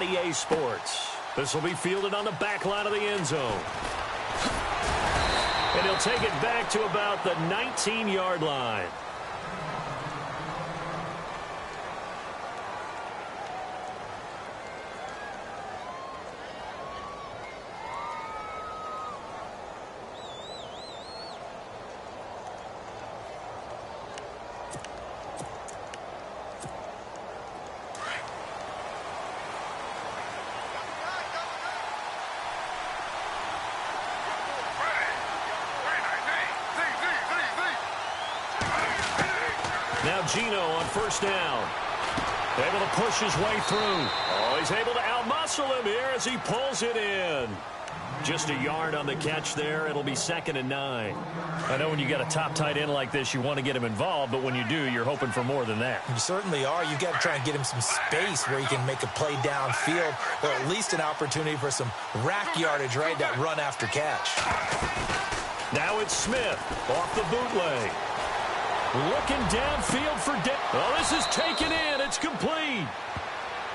on EA Sports. This will be fielded on the back line of the end zone. And he'll take it back to about the 19-yard line. Now Gino on first down. Able to push his way through. Oh, he's able to outmuscle him here as he pulls it in. Just a yard on the catch there. It'll be 2nd and 9. I know when you got a top tight end like this, you want to get him involved, but when you do, you're hoping for more than that. You certainly are. You've got to try and get him some space where he can make a play downfield, or at least an opportunity for some rack yardage, right? That run after catch. Now it's Smith off the bootleg. Looking downfield for oh, this is taken in. It's complete.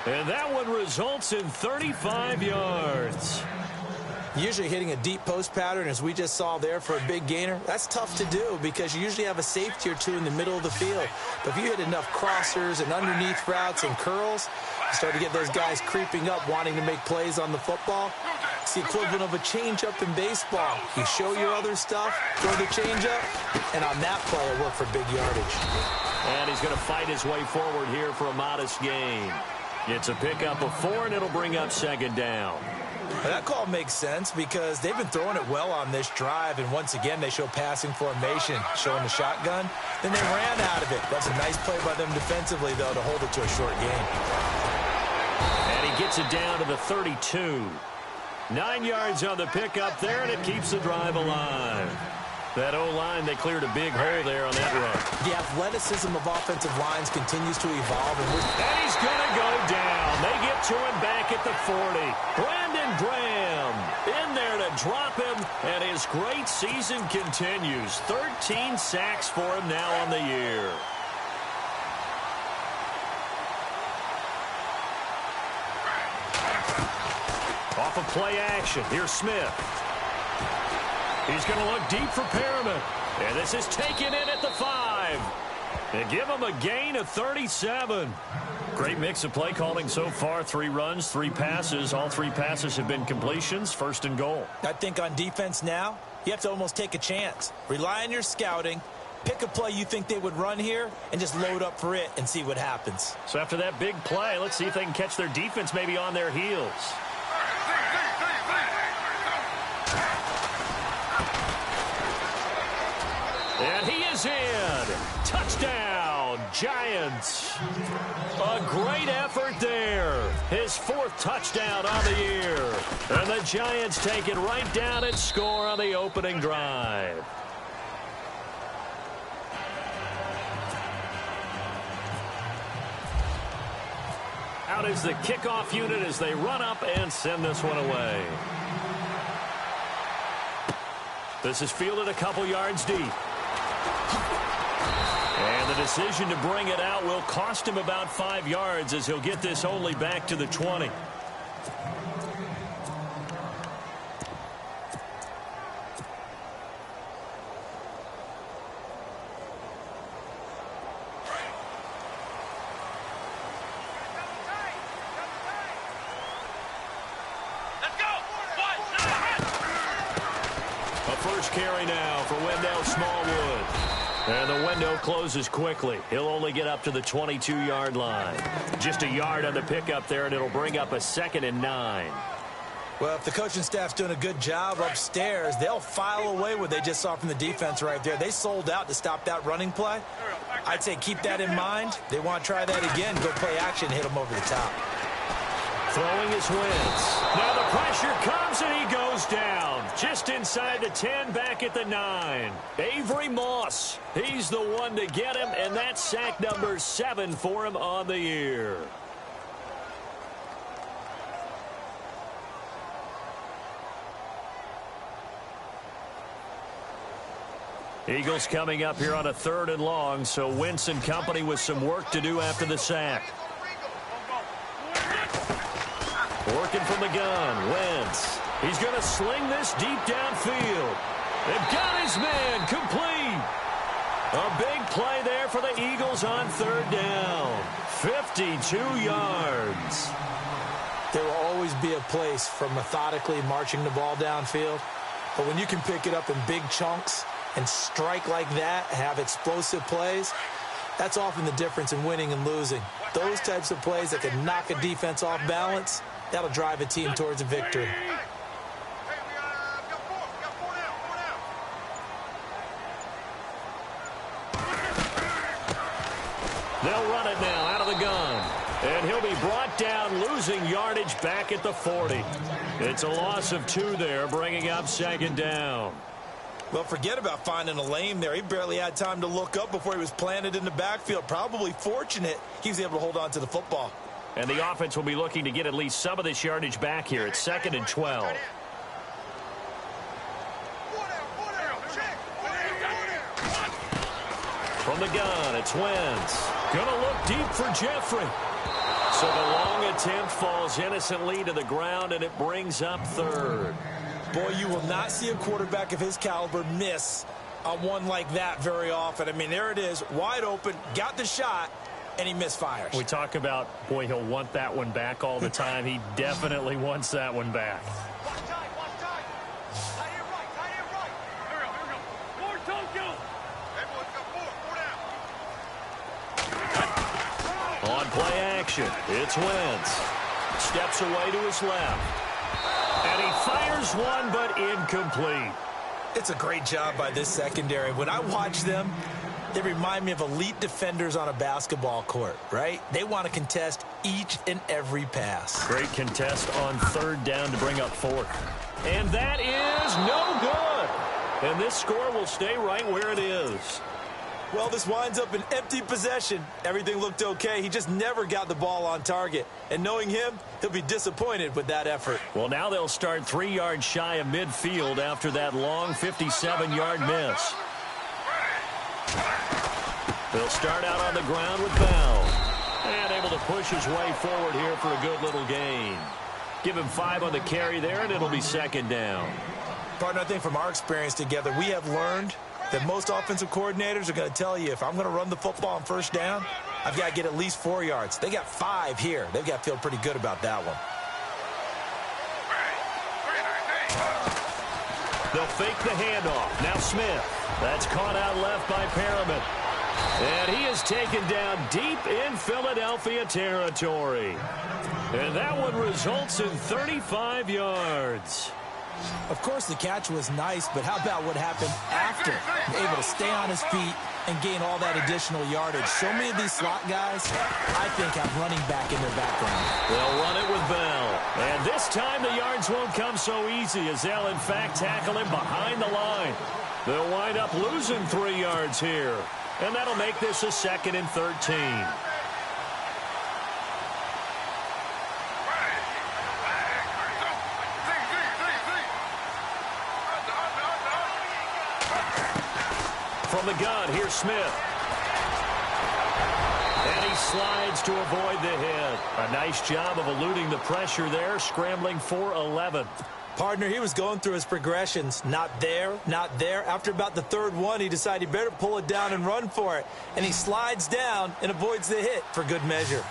And that one results in 35 yards. Usually hitting a deep post pattern, as we just saw there, for a big gainer, that's tough to do because you usually have a safety or two in the middle of the field. But if you hit enough crossers and underneath routes and curls, you start to get those guys creeping up, wanting to make plays on the football. It's the equivalent of a changeup in baseball. You show your other stuff, throw the changeup, and on that play, it worked for big yardage. And he's going to fight his way forward here for a modest gain. It's a pickup of 4, and it'll bring up 2nd down. Well, that call makes sense because they've been throwing it well on this drive, and once again, they show passing formation, showing the shotgun. Then they ran out of it. That's a nice play by them defensively, though, to hold it to a short gain. And he gets it down to the 32. 9 yards on the pickup there, and it keeps the drive alive. That O-line, they cleared a big hole there on that run. The athleticism of offensive lines continues to evolve. And he's going to go down. They get to him back at the 40. Brandon Graham in there to drop him, and his great season continues. 13 sacks for him now on the year. Off of play action, here's Smith. He's going to look deep for Perriman. And this is taken in at the 5. They give him a gain of 37. Great mix of play calling so far. 3 runs, 3 passes. All 3 passes have been completions. 1st and goal. I think on defense now, you have to almost take a chance. Rely on your scouting. Pick a play you think they would run here and just load up for it and see what happens. So after that big play, let's see if they can catch their defense maybe on their heels. And he is in. Touchdown, Giants. A great effort there. His 4th touchdown on the year. And the Giants take it right down and score on the opening drive. Out is the kickoff unit as they run up and send this one away. This is fielded a couple yards deep. And the decision to bring it out will cost him about 5 yards as he'll get this only back to the 20. First carry now for Wendell Smallwood. And the window closes quickly. He'll only get up to the 22-yard line. Just a yard on the pickup there, and it'll bring up a 2nd and 9. Well, if the coaching staff's doing a good job upstairs, they'll file away what they just saw from the defense right there. They sold out to stop that running play. I'd say keep that in mind. They want to try that again, go play action, hit them over the top. Throwing his Wentz. Now the pressure comes and he goes down. Just inside the 10, back at the 9. Avery Moss. He's the one to get him, and that's sack number 7 for him on the year. Eagles coming up here on a 3rd and long, so Wentz and company with some work to do after the sack. Working from the gun, Wentz. He's going to sling this deep downfield. They've got his man complete. A big play there for the Eagles on third down. 52 yards. There will always be a place for methodically marching the ball downfield. But when you can pick it up in big chunks and strike like that, have explosive plays, that's often the difference in winning and losing. Those types of plays that can knock a defense off balance, that'll drive a team towards a victory. They'll run it now out of the gun. And he'll be brought down, losing yardage back at the 40. It's a loss of 2 there, bringing up second down. Well, forget about finding a lane there. He barely had time to look up before he was planted in the backfield. Probably fortunate he was able to hold on to the football. And the offense will be looking to get at least some of this yardage back here. It's 2nd and 12. From the gun, it's Wentz. Gonna look deep for Jeffrey. So the long attempt falls innocently to the ground, and it brings up 3rd. Boy, you will not see a quarterback of his caliber miss on one like that very often. I mean, there it is, wide open, got the shot, and he misfires. We talk about, boy, he'll want that one back all the time. He definitely wants that one back. On play action, it's Wentz. Steps away to his left. And he fires one, but incomplete. It's a great job by this secondary. When I watch them, they remind me of elite defenders on a basketball court, right? They want to contest each and every pass. Great contest on 3rd down to bring up 4th. And that is no good. And this score will stay right where it is. Well, this winds up an empty possession. Everything looked okay. He just never got the ball on target. And knowing him, he'll be disappointed with that effort. Well, now they'll start 3 yards shy of midfield after that long 57-yard miss. They'll start out on the ground with Bell. And able to push his way forward here for a good little gain. Give him 5 on the carry there, and it'll be 2nd down. Partner, I think from our experience together, we have learned that most offensive coordinators are going to tell you, if I'm going to run the football on 1st down, I've got to get at least 4 yards. They got 5 here. They've got to feel pretty good about that one. They'll fake the handoff. Now Smith. That's caught out left by Perriman. And he is taken down deep in Philadelphia territory. And that one results in 35 yards. Of course, the catch was nice, but how about what happened after? Able to stay on his feet and gain all that additional yardage. So many of these slot guys, I think, have running back in their background. They'll run it with Bell. And this time the yards won't come so easy as they'll, in fact, tackle him behind the line. They'll wind up losing 3 yards here. And that'll make this a 2nd and 13. From the gun, here's Smith. And he slides to avoid the hit. A nice job of eluding the pressure there, scrambling for 11. Partner, he was going through his progressions. Not there, not there. After about the 3rd one, he decided he better pull it down and run for it. And he slides down and avoids the hit for good measure.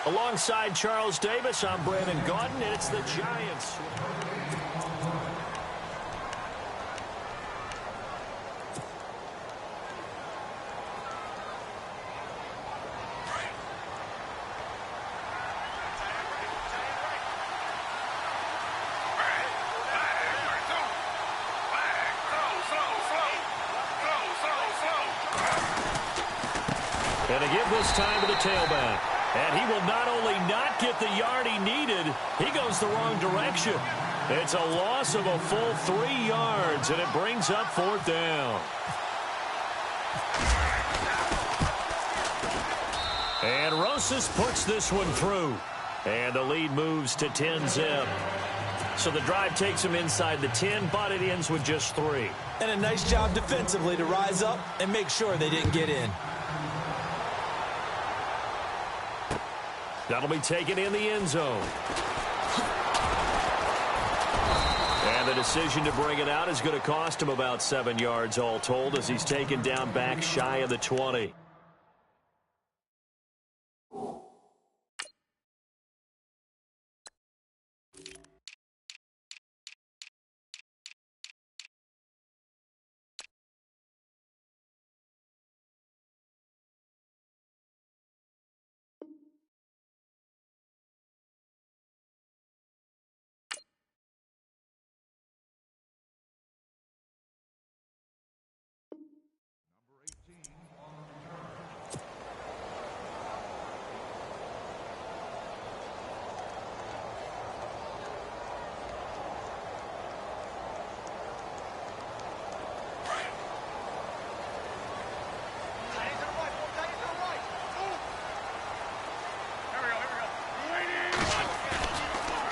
Alongside Charles Davis, I'm Brandon Gaudin, and it's the Giants. And to give this time to the tailback. And he will not only not get the yard he needed, he goes the wrong direction. It's a loss of a full 3 yards, and it brings up 4th down. And Rosas puts this one through. And the lead moves to 10-zip. So the drive takes him inside the 10, but it ends with just 3. And a nice job defensively to rise up and make sure they didn't get in. That'll be taken in the end zone. And the decision to bring it out is going to cost him about 7 yards all told as he's taken down back shy of the 20.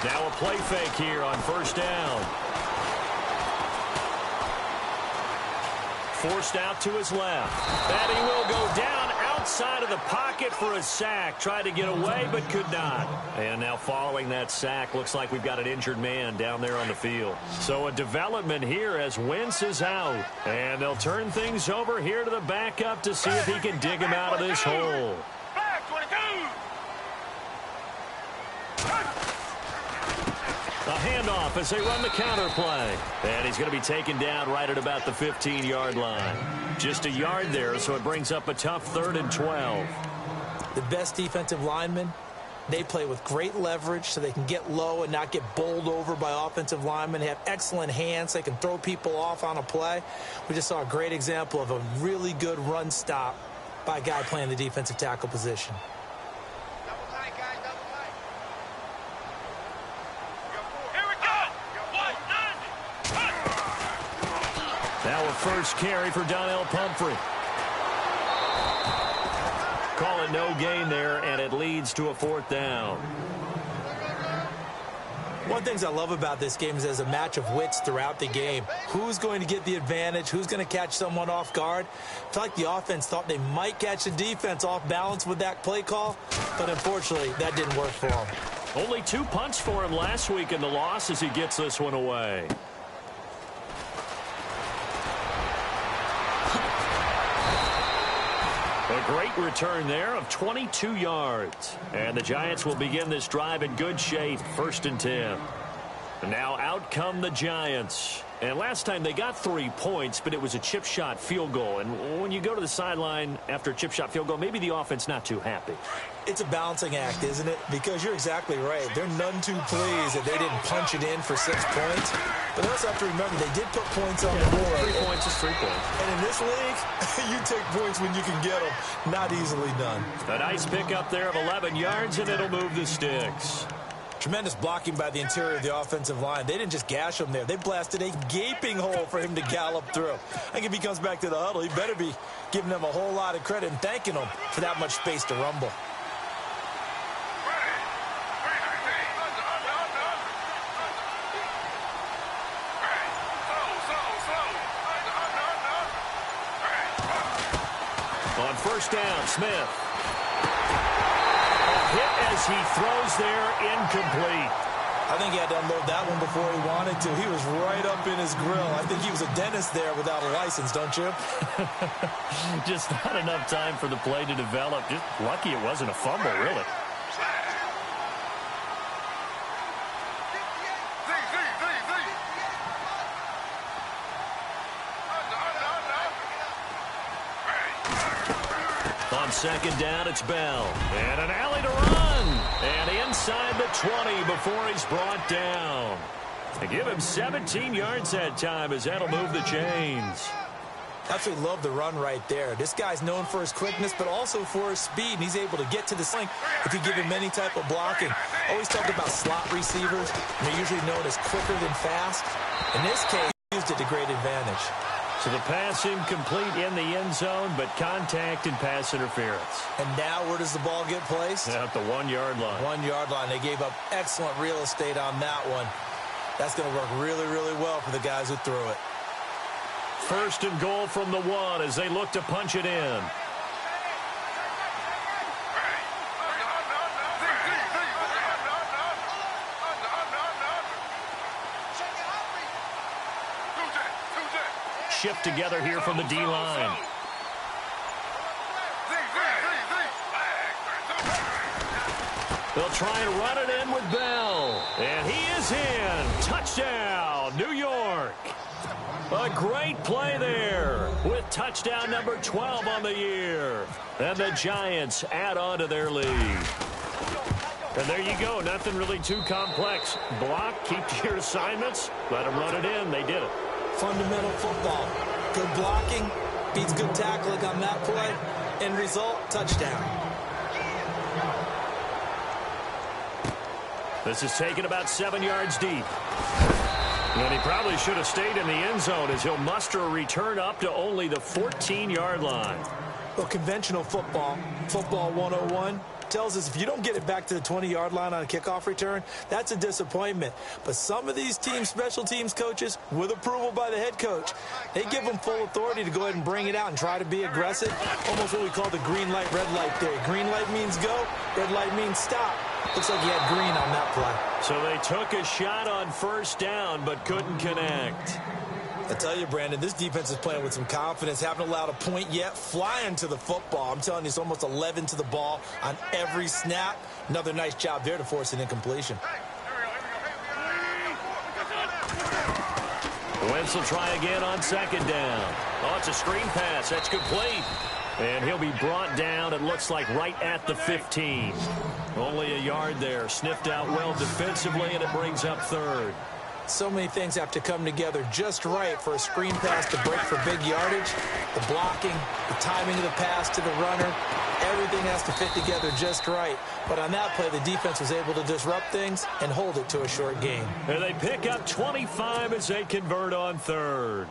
Now a play fake here on first down. Forced out to his left. And he will go down outside of the pocket for a sack. Tried to get away, but could not. And now following that sack, looks like we've got an injured man down there on the field. So a development here as Wentz is out. And they'll turn things over here to the backup to see if he can dig him out of this hole. A handoff as they run the counter play. And he's going to be taken down right at about the 15-yard line. Just a yard there, so it brings up a tough 3rd and 12. The best defensive linemen, they play with great leverage so they can get low and not get bowled over by offensive linemen. They have excellent hands. They can throw people off on a play. We just saw a great example of a really good run stop by a guy playing the defensive tackle position. Now a first carry for Donnell Pumphrey. Call it no gain there, and it leads to a 4th down. One of the things I love about this game is there's a match of wits throughout the game. Who's going to get the advantage? Who's going to catch someone off guard? I feel like the offense thought they might catch the defense off balance with that play call, but unfortunately, that didn't work for them. Only 2 punts for him last week in the loss as he gets this one away. A great return there of 22 yards. And the Giants will begin this drive in good shape, 1st and 10. And now out come the Giants. And last time they got 3 points, but it was a chip shot field goal. And when you go to the sideline after a chip shot field goal, maybe the offense not too happy. It's a balancing act, isn't it? Because you're exactly right. They're none too pleased that they didn't punch it in for 6 points. But they also have to remember they did put points on the board. 3 points is 3 points. And in this league, you take points when you can get them. Not easily done. A nice pickup there of 11 yards, and it'll move the sticks. Tremendous blocking by the interior of the offensive line. They didn't just gash him there. They blasted a gaping hole for him to gallop through. I think if he comes back to the huddle, he better be giving them a whole lot of credit and thanking them for that much space to rumble. On first down, Smith. Hit as he throws there, incomplete. I think he had to unload that one before he wanted to. He was right up in his grill. I think he was a dentist there without a license, don't you? Just not enough time for the play to develop. Just lucky it wasn't a fumble, really. On second down, it's Bell. And an alley to run. And inside the 20 before he's brought down. They give him 17 yards that time as that'll move the chains. Absolutely love the run right there. This guy's known for his quickness, but also for his speed. And he's able to get to the sling if you give him any type of blocking. Always talk about slot receivers. And they're usually known as quicker than fast. In this case, he used it to great advantage. So the pass incomplete in the end zone, but contact and pass interference. And now where does the ball get placed? At the 1-yard line. 1-yard line. They gave up excellent real estate on that one. That's going to work really, really well for the guys who threw it. First and goal from the 1 as they look to punch it in. shift together here from the D-line. They'll try and run it in with Bell. And he is in. Touchdown, New York. A great play there with touchdown number 12 on the year. And the Giants add on to their lead. And there you go. Nothing really too complex. Block, keep to your assignments, let them run it in. They did it. Fundamental football. Good blocking beats good tackling on that play. End result, touchdown. This is taken about 7 yards deep. And he probably should have stayed in the end zone as he'll muster a return up to only the 14-yard line. Well, conventional football 101, tells us if you don't get it back to the 20-yard line on a kickoff return, that's a disappointment. But some of these teams, special teams coaches, with approval by the head coach, they give them full authority to go ahead and bring it out and try to be aggressive. Almost what we call the green light, red light theory. Green light means go, red light means stop. Looks like he had green on that play. So they took a shot on first down but couldn't connect. I tell you, Brandon, this defense is playing with some confidence. Haven't allowed a point yet. Flying to the football. I'm telling you, it's almost 11 to the ball on every snap. Another nice job there to force an incompletion. Wentz will try again on second down. Oh, it's a screen pass. That's complete. And he'll be brought down, it looks like, right at the 15. Only a yard there. Sniffed out well defensively, and it brings up third. So many things have to come together just right for a screen pass to break for big yardage. The blocking, the timing of the pass to the runner, everything has to fit together just right. But on that play, the defense was able to disrupt things and hold it to a short gain. And they pick up 25 as they convert on third.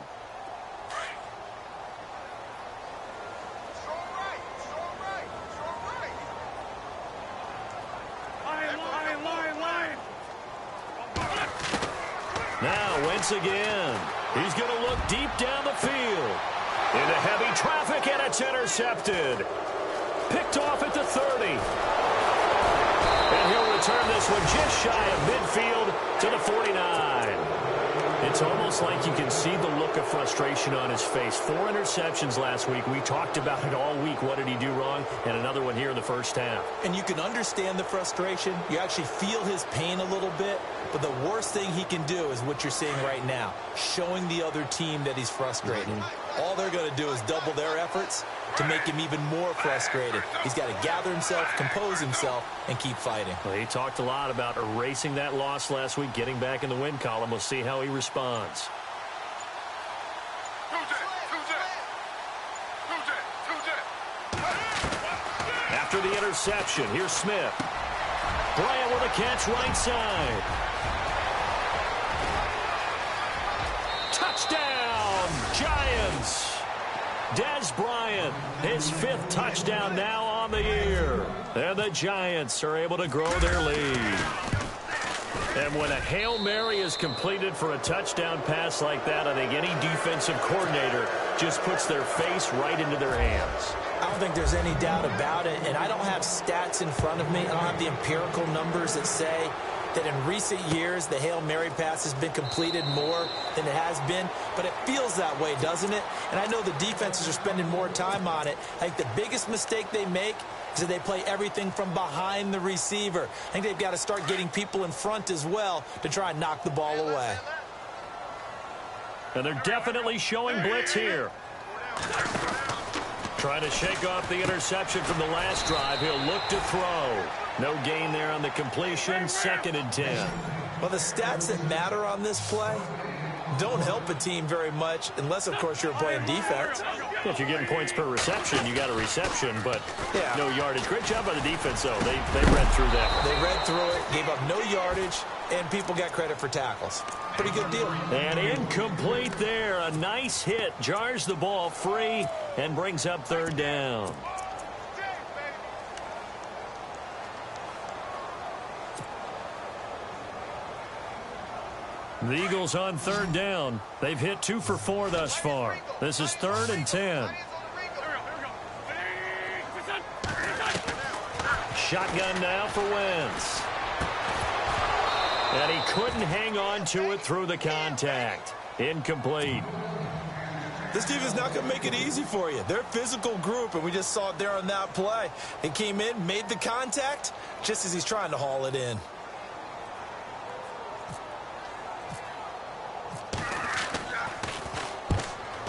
Now Wentz again. He's going to look deep down the field. Into heavy traffic, and it's intercepted. Picked off at the 30. And he'll return this one just shy of midfield to the 49. It's almost like you can see the look of frustration on his face. 4 interceptions last week. We talked about it all week. What did he do wrong? And another one here in the first half. And you can understand the frustration. You actually feel his pain a little bit. But the worst thing he can do is what you're seeing right now, showing the other team that he's frustrated. All they're going to do is double their efforts to make him even more frustrated. He's got to gather himself, compose himself, and keep fighting. Well, he talked a lot about erasing that loss last week, getting back in the win column. We'll see how he responds. After the interception, here's Smith. Bryant with a catch right side. Touchdown, Giants. Dez Bryant, his 5th touchdown now on the year. And the Giants are able to grow their lead. And when a Hail Mary is completed for a touchdown pass like that, I think any defensive coordinator just puts their face right into their hands. I don't think there's any doubt about it, and I don't have stats in front of me. I don't have the empirical numbers that say that in recent years the Hail Mary pass has been completed more than it has been, but it feels that way, doesn't it? And I know the defenses are spending more time on it. I think the biggest mistake they make is that they play everything from behind the receiver. I think they've got to start getting people in front as well to try and knock the ball away. And they're definitely showing blitz here. Trying to shake off the interception from the last drive. He'll look to throw. No gain there on the completion. 2nd and 10. Well, the stats that matter on this play don't help a team very much unless, of course, you're playing defense. If you're getting points per reception, you got a reception, but no yardage. Great job by the defense, though. They read through that. They read through it, gave up no yardage, and people got credit for tackles. Pretty good deal. And incomplete there. A nice hit. Jars the ball free and brings up 3rd down. The Eagles on 3rd down. They've hit 2 for 4 thus far. This is 3rd and 10. Shotgun now for Wentz. And he couldn't hang on to it through the contact. Incomplete. This team is not going to make it easy for you. They're a physical group, and we just saw it there on that play. He came in, made the contact, just as he's trying to haul it in.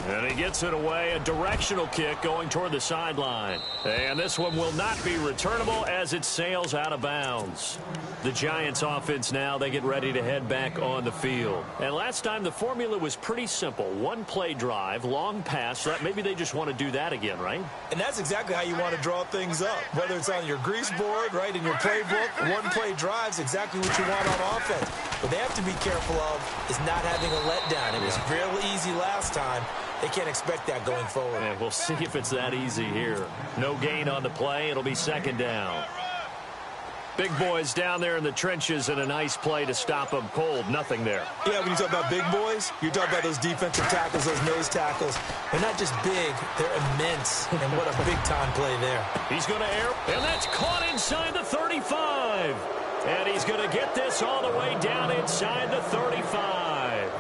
And he gets it away, a directional kick going toward the sideline. And this one will not be returnable as it sails out of bounds. The Giants offense now, they get ready to head back on the field. And last time the formula was pretty simple. One play drive, long pass. So maybe they just want to do that again, right? And that's exactly how you want to draw things up. Whether it's on your grease board, right, in your playbook, one play drive is exactly what you want on offense. What they have to be careful of is not having a letdown. It was real easy last time. They can't expect that going forward. And we'll see if it's that easy here. No gain on the play. It'll be second down. Big boys down there in the trenches, and a nice play to stop them cold. Nothing there. Yeah, when you talk about big boys, you're talking about those defensive tackles, those nose tackles. They're not just big, they're immense. And what a big-time play there. He's going to air, and that's caught inside the 35. And he's going to get this all the way down inside the 35.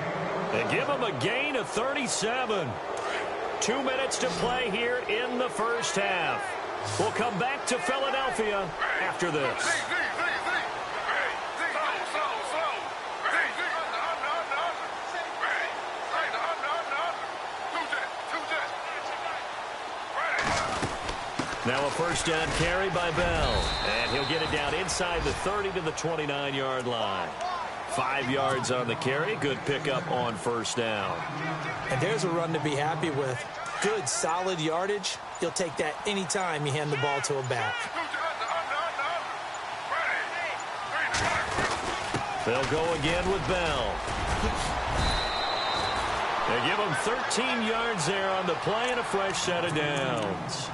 They give him a gain of 37. 2 minutes to play here in the first half. We'll come back to Philadelphia after this. Now a first down carry by Bell. And he'll get it down inside the 30 to the 29-yard line. 5 yards on the carry. Good pickup on first down. And there's a run to be happy with. Good, solid yardage. He'll take that anytime you hand the ball to a back. They'll go again with Bell. They give him 13 yards there on the play and a fresh set of downs.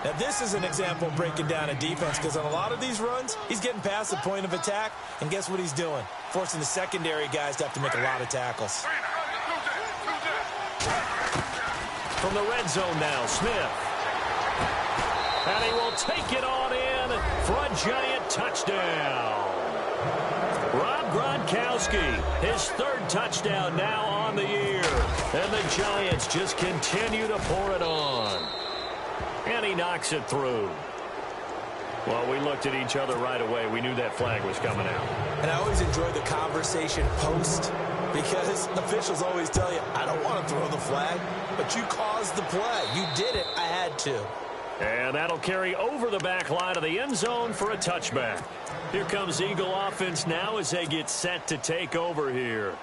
Now, this is an example of breaking down a defense because on a lot of these runs, he's getting past the point of attack, and guess what he's doing? Forcing the secondary guys to have to make a lot of tackles. From the red zone now, Smith. And he will take it on in for a Giant touchdown. Rob Gronkowski, his third touchdown now on the year. And the Giants just continue to pour it on. And he knocks it through. Well, we looked at each other right away. We knew that flag was coming out. And I always enjoy the conversation post because officials always tell you, I don't want to throw the flag, but you caused the play. You did it. I had to. And that'll carry over the back line of the end zone for a touchback. Here comes Eagle offense now as they get set to take over here.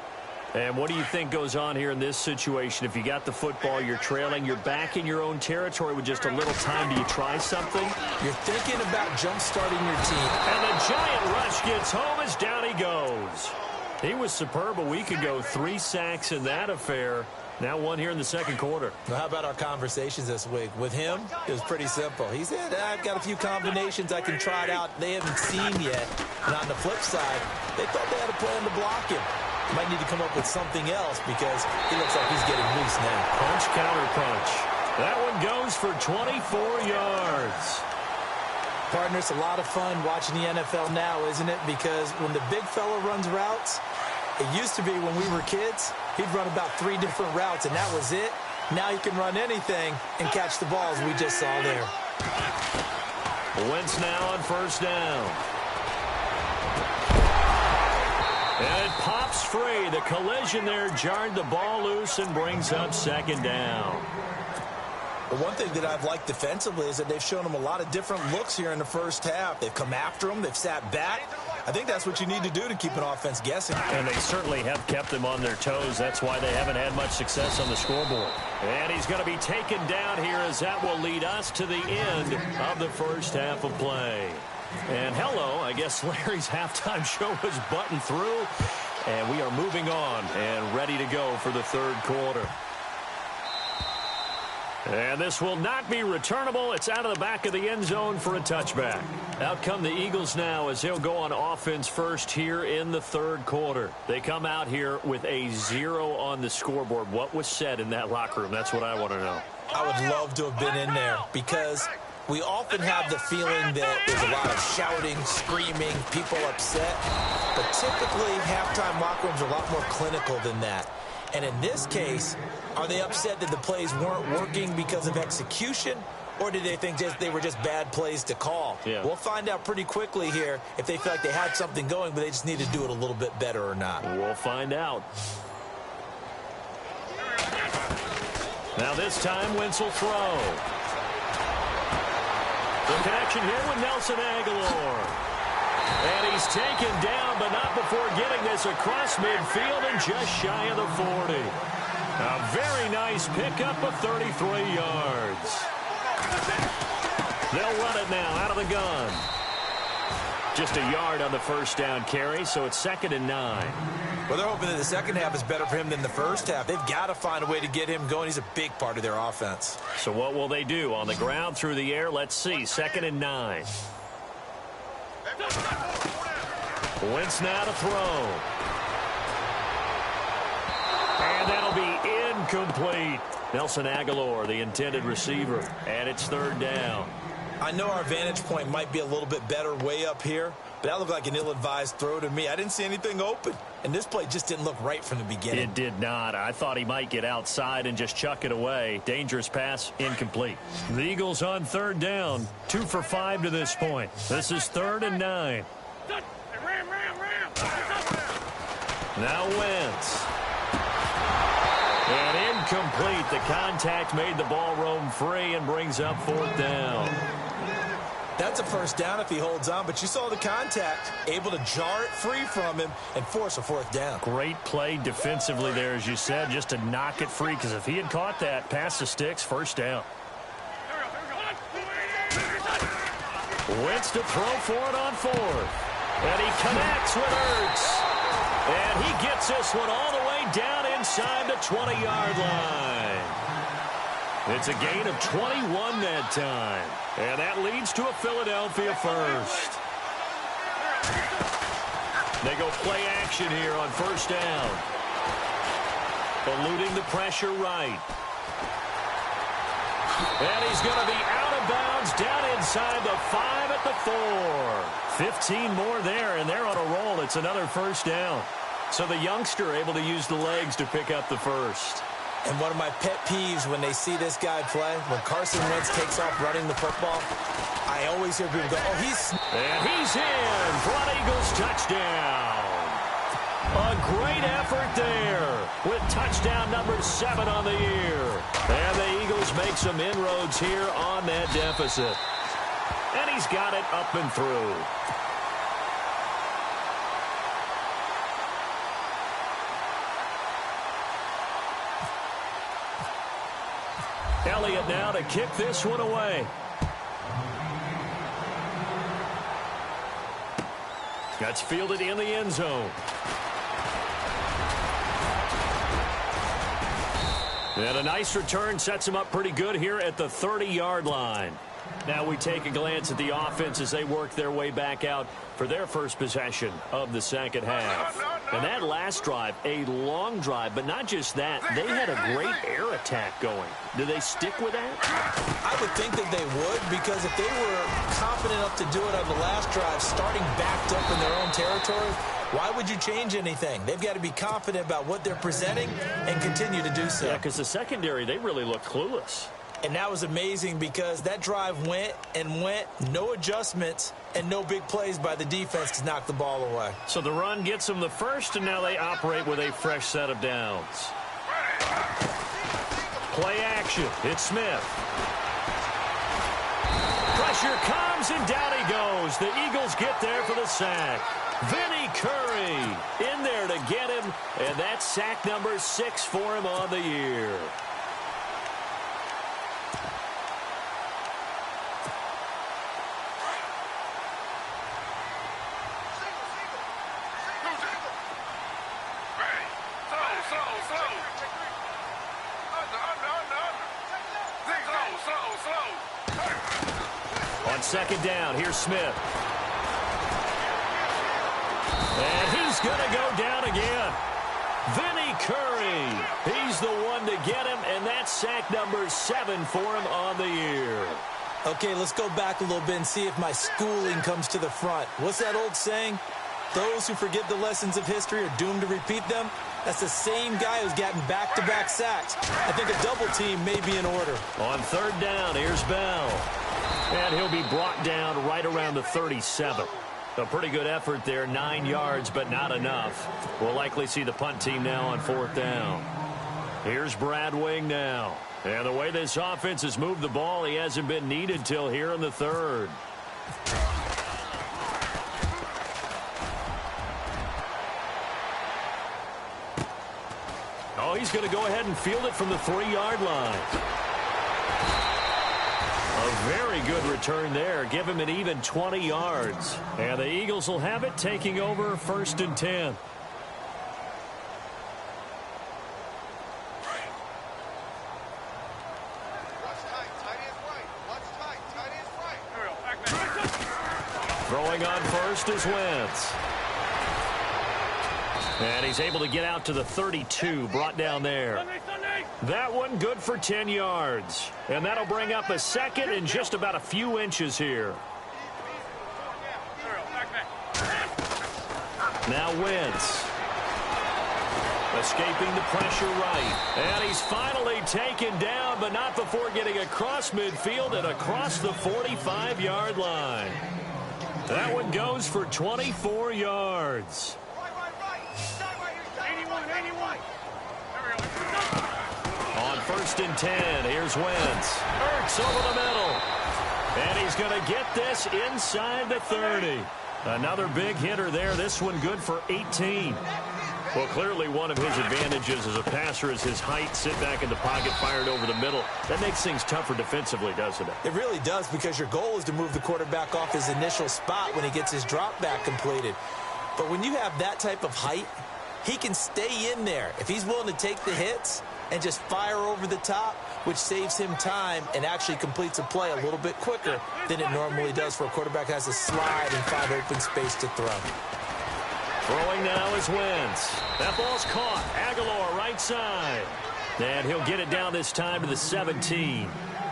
And what do you think goes on here in this situation? If you got the football, you're trailing, you're back in your own territory with just a little time. Do you try something? You're thinking about jump-starting your team. And the Giant rush gets home as down he goes. He was superb a week ago. 3 sacks in that affair. Now one here in the second quarter. Well, how about our conversations this week? With him, it was pretty simple. He said, I've got a few combinations I can try it out they haven't seen yet. And on the flip side, they thought they had a plan to block him. Might need to come up with something else because he looks like he's getting loose now. Punch, counter punch. That one goes for 24 yards. Partner, it's a lot of fun watching the NFL now, isn't it? Because when the big fella runs routes, it used to be when we were kids, he'd run about 3 different routes, and that was it. Now he can run anything and catch the balls we just saw there. Wentz now on first down. And it pops free. The collision there jarred the ball loose and brings up second down. The one thing that I've liked defensively is that they've shown him a lot of different looks here in the first half. They've come after him. They've sat back. I think that's what you need to do to keep an offense guessing. And they certainly have kept them on their toes. That's why they haven't had much success on the scoreboard. And he's going to be taken down here as that will lead us to the end of the first half of play. And hello, I guess Larry's halftime show was buttoned through. And we are moving on and ready to go for the third quarter. And this will not be returnable. It's out of the back of the end zone for a touchback. Out come the Eagles now as they'll go on offense first here in the third quarter. They come out here with a 0 on the scoreboard. What was said in that locker room? That's what I want to know. I would love to have been in there because we often have the feeling that there's a lot of shouting, screaming, people upset. But typically, halftime locker rooms are a lot more clinical than that. And in this case, are they upset that the plays weren't working because of execution, or did they think they were just bad plays to call? Yeah. We'll find out pretty quickly here if they feel like they had something going, but they just need to do it a little bit better or not. We'll find out. Now this time, Wentz will throw. The connection here with Nelson Aguilar. And he's taken down, but not before getting this across midfield and just shy of the 40. A very nice pickup of 33 yards. They'll run it now out of the gun. Just a yard on the first down carry, so it's 2nd and 9. Well, they're hoping that the second half is better for him than the first half. They've got to find a way to get him going. He's a big part of their offense. So what will they do? On the ground, through the air? Let's see. 2nd and 9. Wentz now to throw. And that'll be incomplete. Nelson Aguilar, the intended receiver. And it's 3rd down. I know our vantage point might be a little bit better way up here, but that looked like an ill-advised throw to me. I didn't see anything open, and this play just didn't look right from the beginning. It did not. I thought he might get outside and just chuck it away. Dangerous pass, incomplete. The Eagles on 3rd down, 2 for 5 to this point. This is 3rd and 9. Now Wentz. And incomplete. The contact made the ball roam free and brings up 4th down. That's a first down if he holds on, but you saw the contact, able to jar it free from him and force a 4th down. Great play defensively there, as you said, just to knock it free, because if he had caught that, pass the sticks, 1st down. Wentz to throw for it on 4th. And he connects with Ertz. And he gets this one all the way down inside the 20-yard line. It's a gain of 21 that time. And that leads to a Philadelphia first. They go play action here on 1st down. Eluding the pressure right. And he's going to be out of bounds down inside the 5 at the 4. 15 more there, and they're on a roll. It's another 1st down. So the youngster able to use the legs to pick up the first. And one of my pet peeves when they see this guy play, when Carson Wentz takes off running the football, I always hear people go, oh, he's... And he's in for an Eagles touchdown. A great effort there with touchdown number 7 on the year. And the Eagles make some inroads here on that deficit. And he's got it up and through. Elliott now to kick this one away. That's fielded in the end zone. And a nice return sets him up pretty good here at the 30-yard line. Now we take a glance at the offense as they work their way back out for their first possession of the second half. And that last drive, a long drive, but not just that. They had a great air attack going. Do they stick with that? I would think that they would, because if they were confident enough to do it on the last drive, starting backed up in their own territory, why would you change anything? They've got to be confident about what they're presenting and continue to do so. Yeah, because the secondary, they really look clueless. And that was amazing because that drive went and went, no adjustments, and no big plays by the defense to knock the ball away. So the run gets them the first, and now they operate with a fresh set of downs. Play action. It's Smith. Pressure comes, and down he goes. The Eagles get there for the sack. Vinny Curry in there to get him, and that's sack number 6 for him on the year. On second down, here's Smith. And he's going to go down again. Vinny Curry. He's the one to get him, and that's sack number 7 for him on the year. Okay, let's go back a little bit and see if my schooling comes to the front. What's that old saying? Those who forget the lessons of history are doomed to repeat them. That's the same guy who's gotten back-to-back sacks. I think a double team may be in order. On third down, here's Bell. And he'll be brought down right around the 37. A pretty good effort there, 9 yards, but not enough. We'll likely see the punt team now on fourth down. Here's Brad Wing now. And the way this offense has moved the ball, he hasn't been needed till here in the third. Oh, he's going to go ahead and field it from the 3-yard line. A very good return there. Give him an even 20 yards. And the Eagles will have it, taking over first and 10. Throwing on first is Wentz. And he's able to get out to the 32, brought down there. That one good for 10 yards. And that'll bring up a second and just about a few inches here. Now Wentz. Escaping the pressure right. And he's finally taken down, but not before getting across midfield and across the 45-yard line. That one goes for 24 yards. On first and 10, here's Wentz. Ertz over the middle. And he's going to get this inside the 30. Another big hitter there. This one good for 18. Well, clearly one of his advantages as a passer is his height. Sit back in the pocket, fired over the middle. That makes things tougher defensively, doesn't it? It really does, because your goal is to move the quarterback off his initial spot when he gets his drop back completed. But when you have that type of height, he can stay in there. If he's willing to take the hits and just fire over the top, which saves him time and actually completes a play a little bit quicker than it normally does for a quarterback has to slide and find open space to throw. Throwing now is Wentz. That ball's caught. Aguilar right side. And he'll get it down this time to the 17.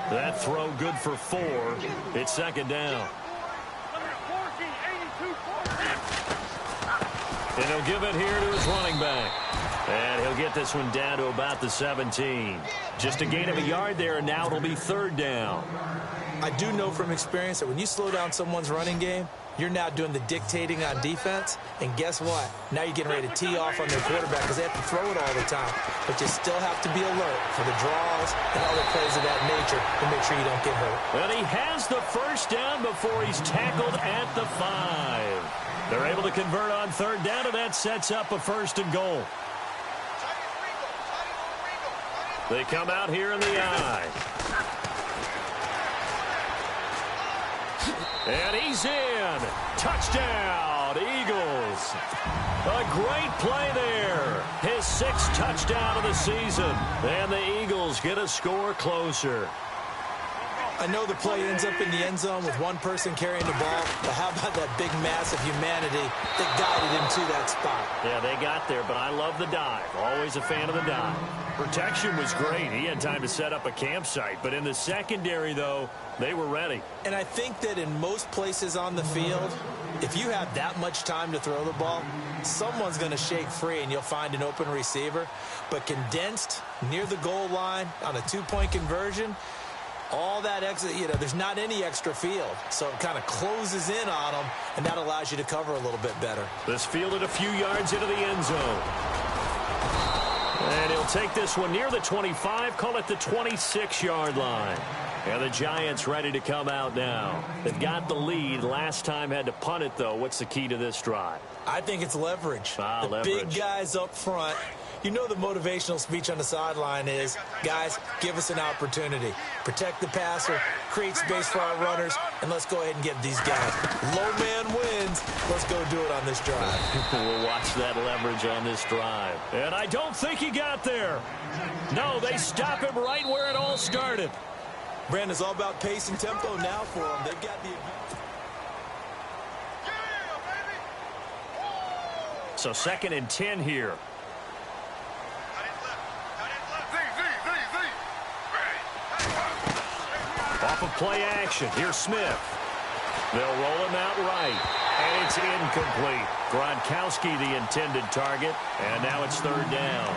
That throw good for 4. It's second down. And he'll give it here to his running back. And he'll get this one down to about the 17. Just a gain of a yard there, and now it'll be third down. I do know from experience that when you slow down someone's running game, you're now doing the dictating on defense. And guess what? Now you're getting ready to tee off on their quarterback because they have to throw it all the time. But you still have to be alert for the draws and other plays of that nature to make sure you don't get hurt. And he has the first down before he's tackled at the 5. They're able to convert on third down, and that sets up a first and goal. They come out here in the eye. And he's in. Touchdown, Eagles. A great play there. His 6th touchdown of the season. And the Eagles get a score closer. I know the play ends up in the end zone with one person carrying the ball, but how about that big mass of humanity that guided him to that spot? Yeah, they got there, but I love the dive. Always a fan of the dive. Protection was great. He had time to set up a campsite, but in the secondary, though, they were ready. And I think that in most places on the field, if you have that much time to throw the ball, someone's going to shake free and you'll find an open receiver. But condensed near the goal line on a 2-point conversion, all that extra, there's not any extra field. So it kind of closes in on them, and that allows you to cover a little bit better. This fielded a few yards into the end zone. And he'll take this one near the 25, call it the 26-yard line. And the Giants ready to come out now. They've got the lead. Last time had to punt it, though. What's the key to this drive? I think it's leverage. Leverage. Big guys up front. You know the motivational speech on the sideline is, guys, give us an opportunity. Protect the passer, create space for our runners, and let's go ahead and get these guys. Low man wins. Let's go do it on this drive. We'll watch that leverage on this drive. And I don't think he got there. No, they stop him right where it all started. Brandon, it's all about pace and tempo now for them. They've got the advantage. So 2nd and 10 here. Off of play action. Here's Smith. They'll roll him out right. And it's incomplete. Gronkowski the intended target. And now it's third down.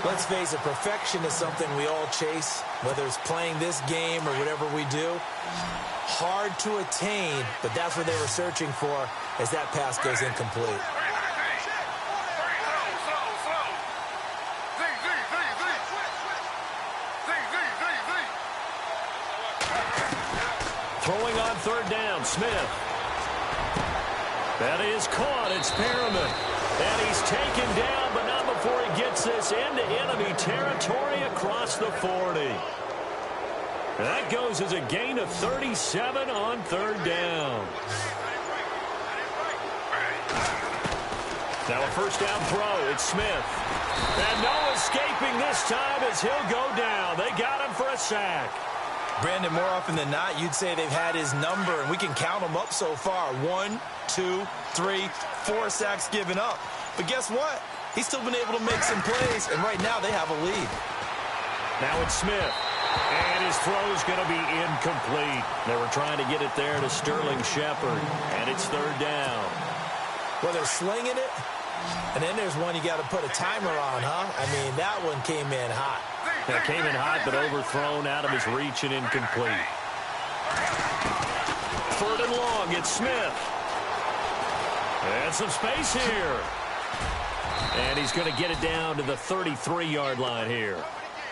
Let's face it, perfection is something we all chase, whether it's playing this game or whatever we do. Hard to attain, but that's what they were searching for as that pass goes incomplete. Throwing on third down, Smith. That is caught. It's Perriman. And he's taken down, but not before he gets this into enemy territory across the 40. That goes as a gain of 37 on third down. Now a first down throw. It's Smith. And no escaping this time as he'll go down. They got him for a sack. Brandon, more often than not, you'd say they've had his number, and we can count them up so far. 1, 2, 3, 4 sacks given up. But guess what? He's still been able to make some plays, and right now they have a lead. Now it's Smith. And his throw is going to be incomplete. They were trying to get it there to Sterling Shepard, and it's third down. Well, they're slinging it, and then there's one you got to put a timer on, huh? I mean, that one came in hot. That came in hot, but overthrown out of his reach and incomplete. Third and long, it's Smith. And some space here. And he's going to get it down to the 33-yard line here.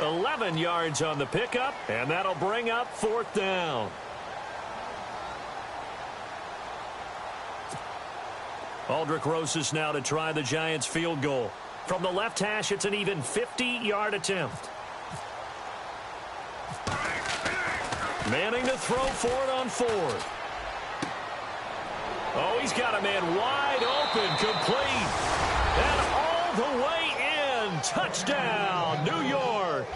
11 yards on the pickup, and that'll bring up fourth down. Aldrick Rosas now to try the Giants field goal. From the left hash, it's an even 50-yard attempt. Manning to throw for it on fourth. Oh, he's got a man wide open, complete. And all the way in. Touchdown, New York.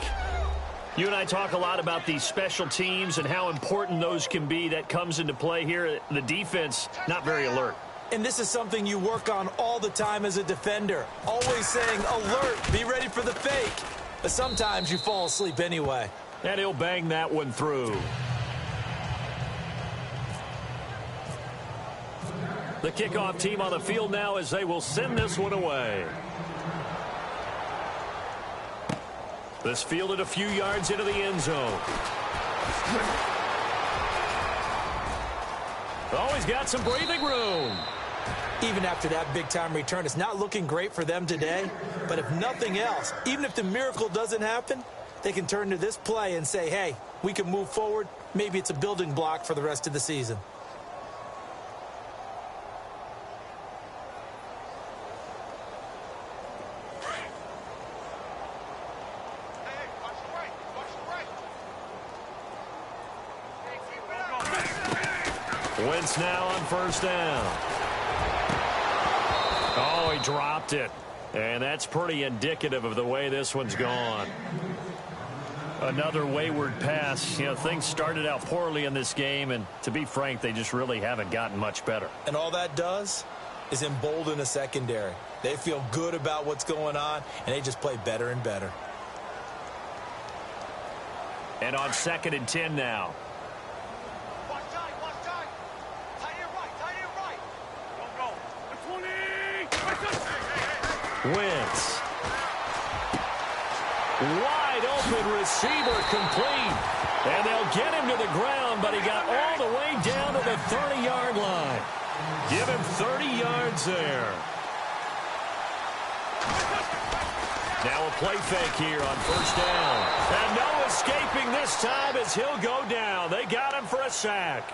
You and I talk a lot about these special teams and how important those can be. That comes into play here. The defense, not very alert. And this is something you work on all the time as a defender. Always saying, alert, be ready for the fake. But sometimes you fall asleep anyway. And he'll bang that one through. The kickoff team on the field now as they will send this one away. This fielded a few yards into the end zone. Oh, he's got some breathing room. Even after that big-time return, it's not looking great for them today. But if nothing else, even if the miracle doesn't happen, they can turn to this play and say, hey, we can move forward. Maybe it's a building block for the rest of the season. Wentz now on first down. Oh, he dropped it. And that's pretty indicative of the way this one's gone. Another wayward pass. You know, things started out poorly in this game, and to be frank, they just really haven't gotten much better. And all that does is embolden a secondary. They feel good about what's going on, and they just play better and better. And on 2nd and 10 now. Wentz. Wide open receiver complete. And they'll get him to the ground, but he got all the way down to the 30-yard line. Give him 30 yards there. Now a play fake here on first down. And no escaping this time as he'll go down. They got him for a sack.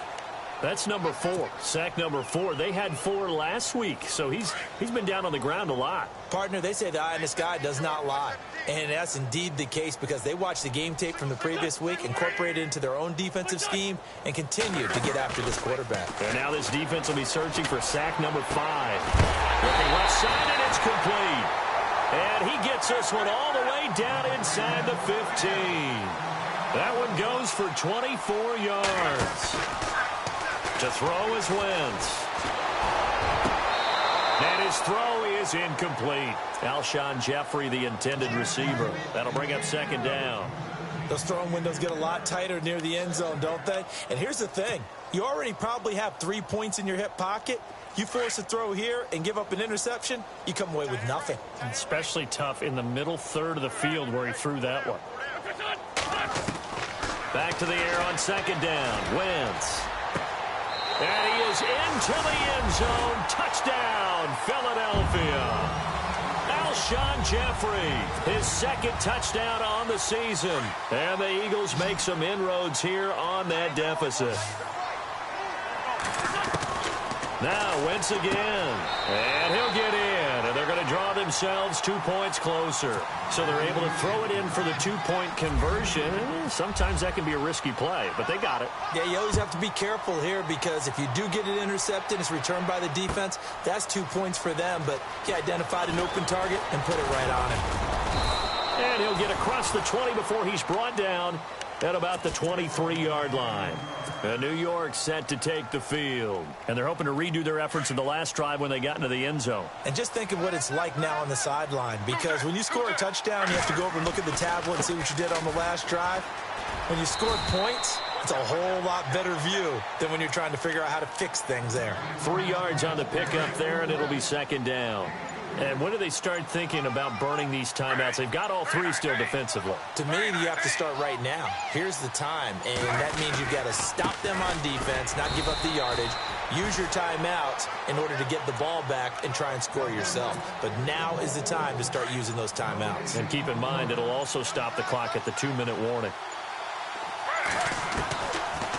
That's number 4. Sack number 4. They had 4 last week, so he's been down on the ground a lot. Partner, they say the eye in the sky does not lie. And that's indeed the case because they watched the game tape from the previous week, incorporated it into their own defensive scheme, and continued to get after this quarterback. And now this defense will be searching for sack number 5. Looking left side, and it's complete. And he gets this one all the way down inside the 15. That one goes for 24 yards. To throw is Wentz. And his throw is incomplete. Alshon Jeffrey, the intended receiver. That'll bring up 2nd down. Those throwing windows get a lot tighter near the end zone, don't they? And here's the thing. You already probably have 3 points in your hip pocket. You force a throw here and give up an interception, you come away with nothing. Especially tough in the middle third of the field where he threw that one. Back to the air on second down. Wentz. And he is into the end zone. Touchdown, Philadelphia. Alshon Jeffrey, his second touchdown on the season. And the Eagles make some inroads here on that deficit. Now Wentz again, and he'll get in, and they're going to draw themselves 2 points closer. So they're able to throw it in for the 2-point conversion. Sometimes that can be a risky play, but they got it. Yeah, you always have to be careful here because if you do get it intercepted, it's returned by the defense, that's 2 points for them, but he identified an open target and put it right on him. And he'll get across the 20 before he's brought down at about the 23-yard line. And New York set to take the field. And they're hoping to redo their efforts in the last drive when they got into the end zone. And just think of what it's like now on the sideline, because when you score a touchdown, you have to go over and look at the tablet and see what you did on the last drive. When you score points, it's a whole lot better view than when you're trying to figure out how to fix things there. 3 yards on the pickup there, and it'll be second down. And when do they start thinking about burning these timeouts? They've got all 3 still defensively. To me, you have to start right now. Here's the time, and that means you've got to stop them on defense, not give up the yardage, use your timeouts in order to get the ball back and try and score yourself. But now is the time to start using those timeouts. And keep in mind, it'll also stop the clock at the 2-minute warning.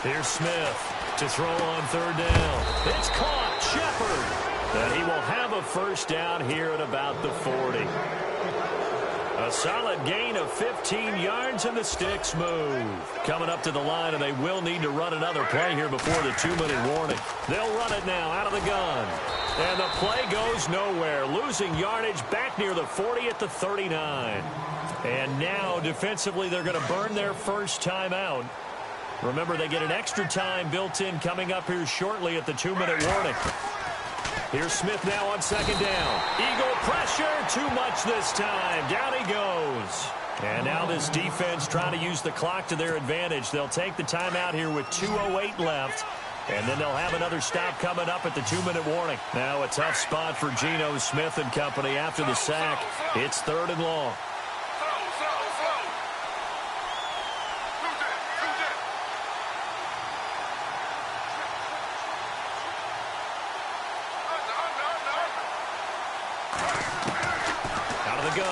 Here's Smith to throw on third down. It's caught. Shepard. And he will have a first down here at about the 40. A solid gain of 15 yards, and the sticks move. Coming up to the line, and they will need to run another play here before the 2-minute warning. They'll run it now out of the gun. And the play goes nowhere. Losing yardage back near the 40 at the 39. And now, defensively, they're going to burn their first timeout. Remember, they get an extra time built in coming up here shortly at the 2-minute warning. Here's Smith now on second down. Eagle pressure, too much this time. Down he goes. And now this defense trying to use the clock to their advantage. They'll take the timeout here with 2:08 left. And then they'll have another stop coming up at the 2-minute warning. Now a tough spot for Geno Smith and company after the sack. It's 3rd and long.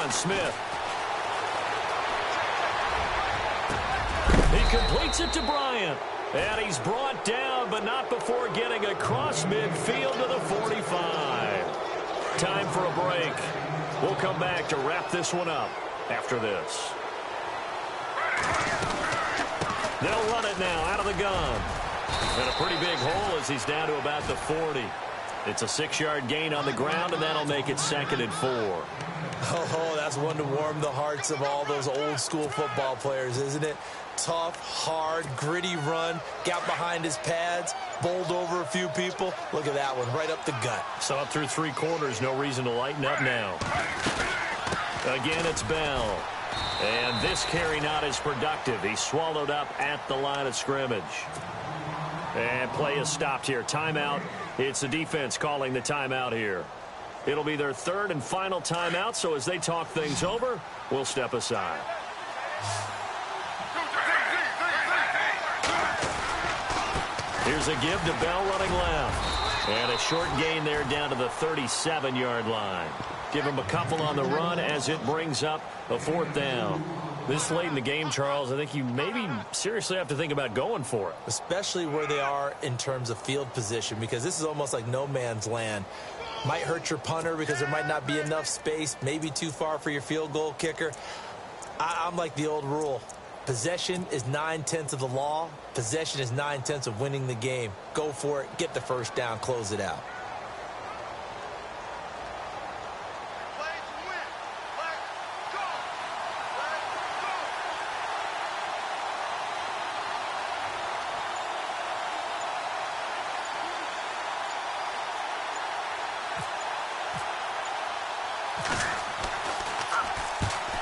Smith. He completes it to Bryant. And he's brought down, but not before getting across midfield to the 45. Time for a break. We'll come back to wrap this one up after this. They'll run it now out of the gun. And a pretty big hole as he's down to about the 40. It's a 6-yard gain on the ground, and that'll make it 2nd and 4. Oh, that's one to warm the hearts of all those old-school football players, isn't it? Tough, hard, gritty run, got behind his pads, bowled over a few people. Look at that one, right up the gut. So up through 3 quarters, no reason to lighten up now. Again, it's Bell. And this carry not as productive. He's swallowed up at the line of scrimmage. And play is stopped here. Timeout. It's the defense calling the timeout here. It'll be their 3rd and final timeout, so as they talk things over, we'll step aside. Here's a give to Bell running left. And a short gain there down to the 37-yard line. Give him a couple on the run as it brings up a 4th down. This late in the game, Charles, I think you maybe seriously have to think about going for it. Especially where they are in terms of field position, because this is almost like no man's land. Might hurt your punter because there might not be enough space, maybe too far for your field goal kicker. I'm like the old rule. Possession is 9/10 of the law. Possession is 9/10 of winning the game. Go for it, get the first down, close it out.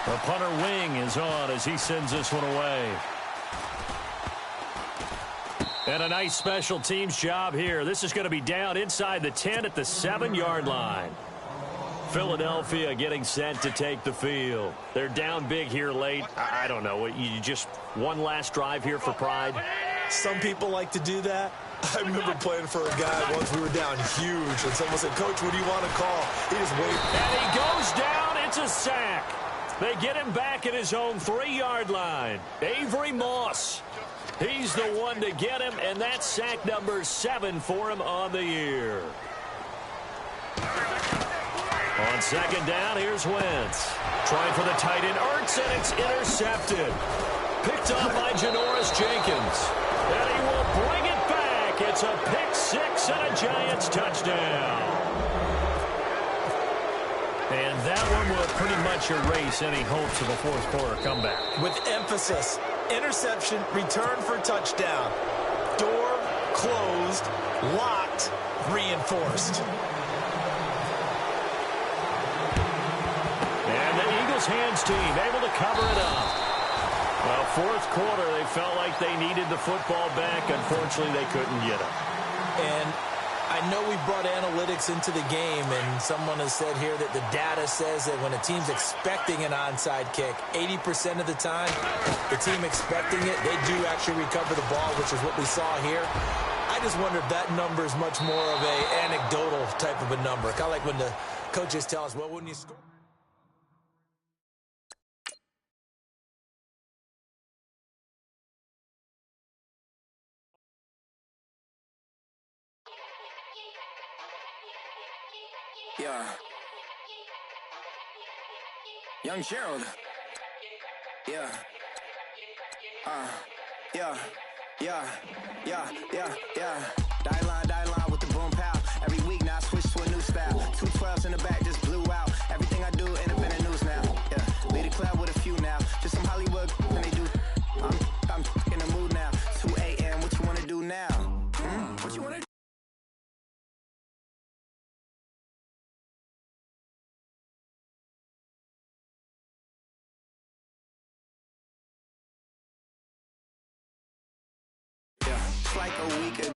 The punter wing is on as he sends this one away. And a nice special teams job here. This is going to be down inside the 10 at the 7-yard line. Philadelphia getting set to take the field. They're down big here late. I don't know. You just one last drive here for pride? Some people like to do that. I remember playing for a guy once we were down huge, and someone said, "Coach, what do you want to call?" He just waited. And he goes down. It's a sack. They get him back at his own 3-yard line. Avery Moss. He's the one to get him, and that's sack number 7 for him on the year. On second down, here's Wentz. Trying for the tight end, Ertz, and it's intercepted. Picked off by Janoris Jenkins. And he will bring it back. It's a pick 6 and a Giants touchdown. And that one will pretty much erase any hopes of a fourth quarter comeback. With emphasis, interception, return for touchdown. Door closed, locked, reinforced. And the Eagles hands team able to cover it up. Well, fourth quarter, they felt like they needed the football back. Unfortunately, they couldn't get it. And I know we brought analytics into the game, and someone has said here that the data says that when a team's expecting an onside kick, 80% of the time, the team expecting it, they do actually recover the ball, which is what we saw here. I just wonder if that number is much more of a anecdotal type of a number. Kind of like when the coaches tell us, well, when you score. Yeah. Young Gerald. Yeah. Yeah. Die line with the boom pow. Every week now I switch to a new style. 212s in the back just blew out. Everything I do independent news now. Yeah. Lead a club with a few now. Just some Hollywood and they do. I'm in the mood now. 2 a.m. What you wanna do now? What you wanna do? Like a week ago.